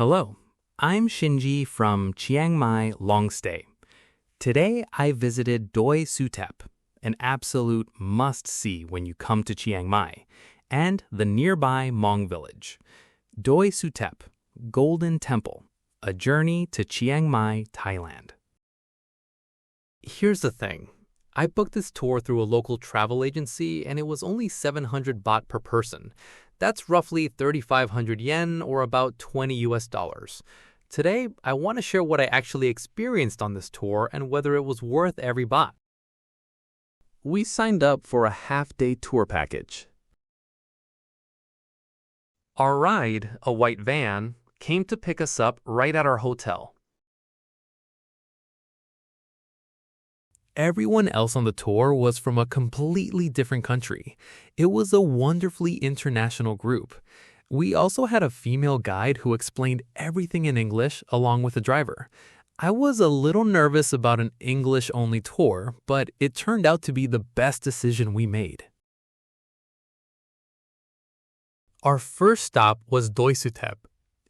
Hello, I'm Shinji from Chiang Mai Long Stay. Today I visited Doi Suthep, an absolute must-see when you come to Chiang Mai, and the nearby Hmong village. Doi Suthep, Golden Temple, a journey to Chiang Mai, Thailand. Here's the thing. I booked this tour through a local travel agency and it was only 700 baht per person. That's roughly 3,500 yen or about $20. Today, I want to share what I actually experienced on this tour and whether it was worth every baht. We signed up for a half-day tour package. Our ride, a white van, came to pick us up right at our hotel. Everyone else on the tour was from a completely different country. It was a wonderfully international group. We also had a female guide who explained everything in English along with the driver. I was a little nervous about an English-only tour, but it turned out to be the best decision we made. Our first stop was Doi Suthep.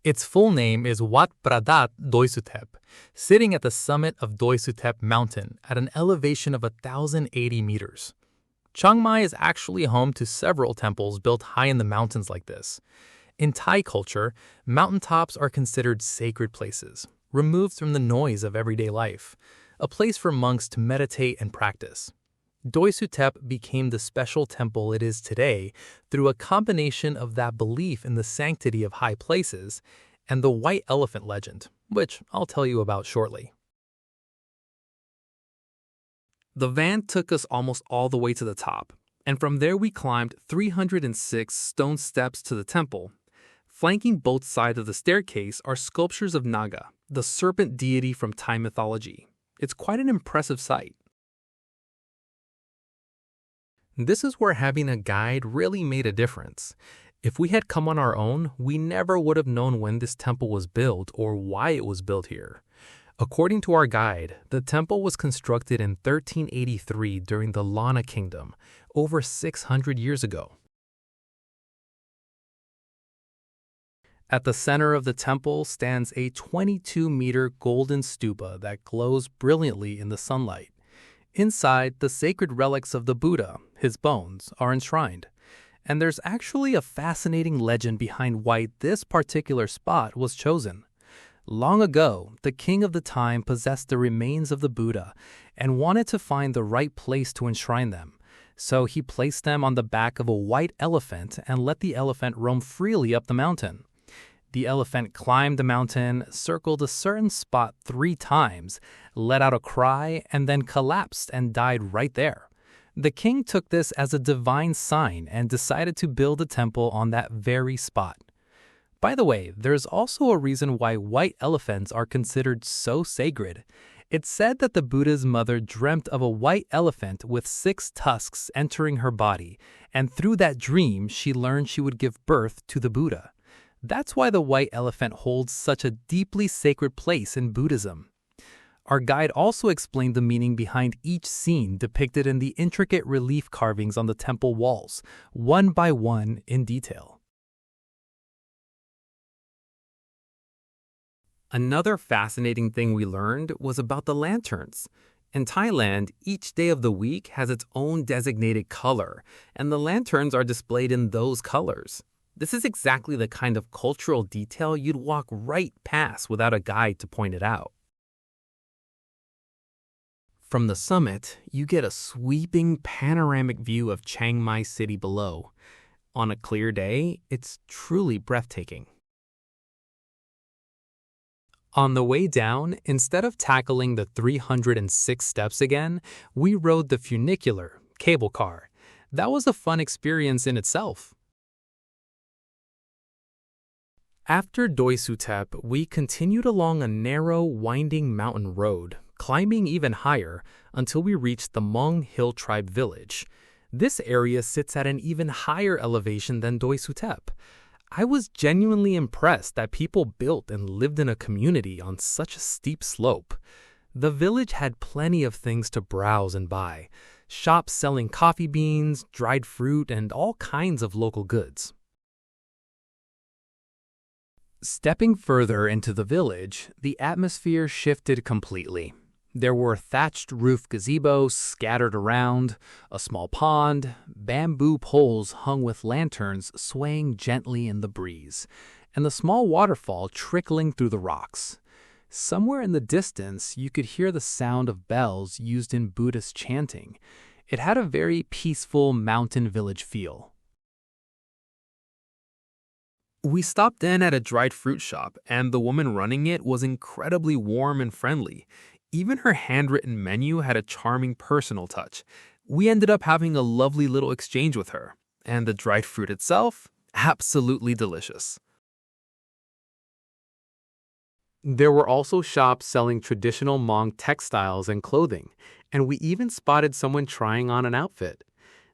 Its full name is Wat Pradat Doi Suthep, sitting at the summit of Doi Suthep Mountain at an elevation of 1,080 meters. Chiang Mai is actually home to several temples built high in the mountains like this. In Thai culture, mountaintops are considered sacred places, removed from the noise of everyday life, a place for monks to meditate and practice. Doi Suthep became the special temple it is today through a combination of that belief in the sanctity of high places and the white elephant legend, which I'll tell you about shortly. The van took us almost all the way to the top, and from there we climbed 306 stone steps to the temple. Flanking both sides of the staircase are sculptures of Naga, the serpent deity from Thai mythology. It's quite an impressive sight. This is where having a guide really made a difference. If we had come on our own, we never would have known when this temple was built or why it was built here. According to our guide, the temple was constructed in 1383 during the Lanna Kingdom, over 600 years ago. At the center of the temple stands a 22-meter golden stupa that glows brilliantly in the sunlight. Inside, the sacred relics of the Buddha, his bones, are enshrined. And there's actually a fascinating legend behind why this particular spot was chosen. Long ago, the king of the time possessed the remains of the Buddha and wanted to find the right place to enshrine them. So he placed them on the back of a white elephant and let the elephant roam freely up the mountain. The elephant climbed the mountain, circled a certain spot 3 times, let out a cry, and then collapsed and died right there. The king took this as a divine sign and decided to build a temple on that very spot. By the way, there's also a reason why white elephants are considered so sacred. It's said that the Buddha's mother dreamt of a white elephant with 6 tusks entering her body, and through that dream she learned she would give birth to the Buddha. That's why the white elephant holds such a deeply sacred place in Buddhism. Our guide also explained the meaning behind each scene depicted in the intricate relief carvings on the temple walls, one by one in detail. Another fascinating thing we learned was about the lanterns. In Thailand, each day of the week has its own designated color, and the lanterns are displayed in those colors. This is exactly the kind of cultural detail you'd walk right past without a guide to point it out. From the summit, you get a sweeping panoramic view of Chiang Mai city below. On a clear day, it's truly breathtaking. On the way down, instead of tackling the 306 steps again, we rode the funicular, cable car. That was a fun experience in itself. After Doi Suthep, we continued along a narrow, winding mountain road, climbing even higher until we reached the Hmong hill tribe village. This area sits at an even higher elevation than Doi Suthep. I was genuinely impressed that people built and lived in a community on such a steep slope. The village had plenty of things to browse and buy, shops selling coffee beans, dried fruit, and all kinds of local goods. Stepping further into the village, the atmosphere shifted completely. There were thatched roof gazebos scattered around, a small pond, bamboo poles hung with lanterns swaying gently in the breeze, and the small waterfall trickling through the rocks. Somewhere in the distance, you could hear the sound of bells used in Buddhist chanting. It had a very peaceful mountain village feel. We stopped in at a dried fruit shop, and the woman running it was incredibly warm and friendly. Even her handwritten menu had a charming personal touch. We ended up having a lovely little exchange with her, and the dried fruit itself, absolutely delicious. There were also shops selling traditional Hmong textiles and clothing, and we even spotted someone trying on an outfit.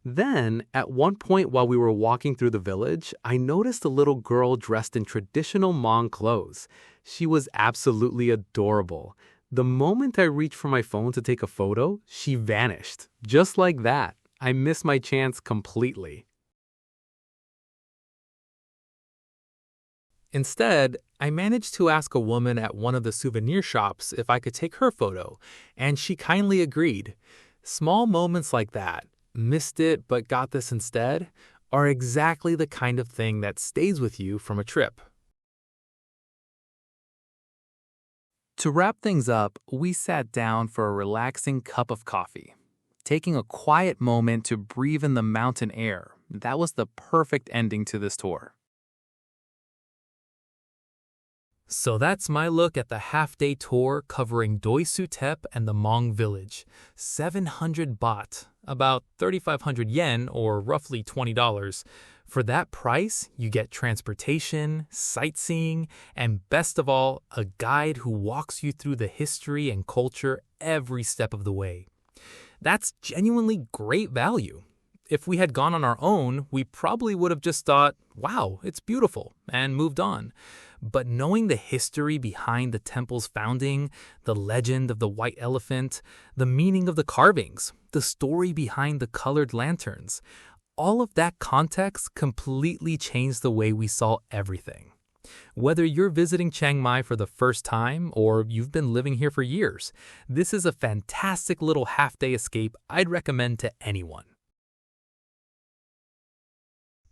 Then, at one point while we were walking through the village, I noticed a little girl dressed in traditional Hmong clothes. She was absolutely adorable. The moment I reached for my phone to take a photo, she vanished. Just like that. I missed my chance completely. Instead, I managed to ask a woman at one of the souvenir shops if I could take her photo, and she kindly agreed. Small moments like that, missed it but got this instead, are exactly the kind of thing that stays with you from a trip. To wrap things up, we sat down for a relaxing cup of coffee. Taking a quiet moment to breathe in the mountain air, that was the perfect ending to this tour. So that's my look at the half-day tour covering Doi Suthep and the Hmong village. 700 baht, about 3,500 yen or roughly $20. For that price, you get transportation, sightseeing, and best of all, a guide who walks you through the history and culture every step of the way. That's genuinely great value. If we had gone on our own, we probably would have just thought, wow, it's beautiful, and moved on. But knowing the history behind the temple's founding, the legend of the white elephant, the meaning of the carvings, the story behind the colored lanterns, all of that context completely changed the way we saw everything. Whether you're visiting Chiang Mai for the first time or you've been living here for years, this is a fantastic little half-day escape I'd recommend to anyone.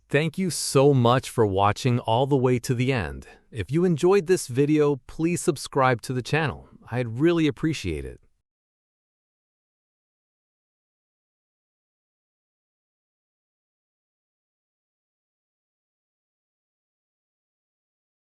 Thank you so much for watching all the way to the end. If you enjoyed this video, please subscribe to the channel. I'd really appreciate it.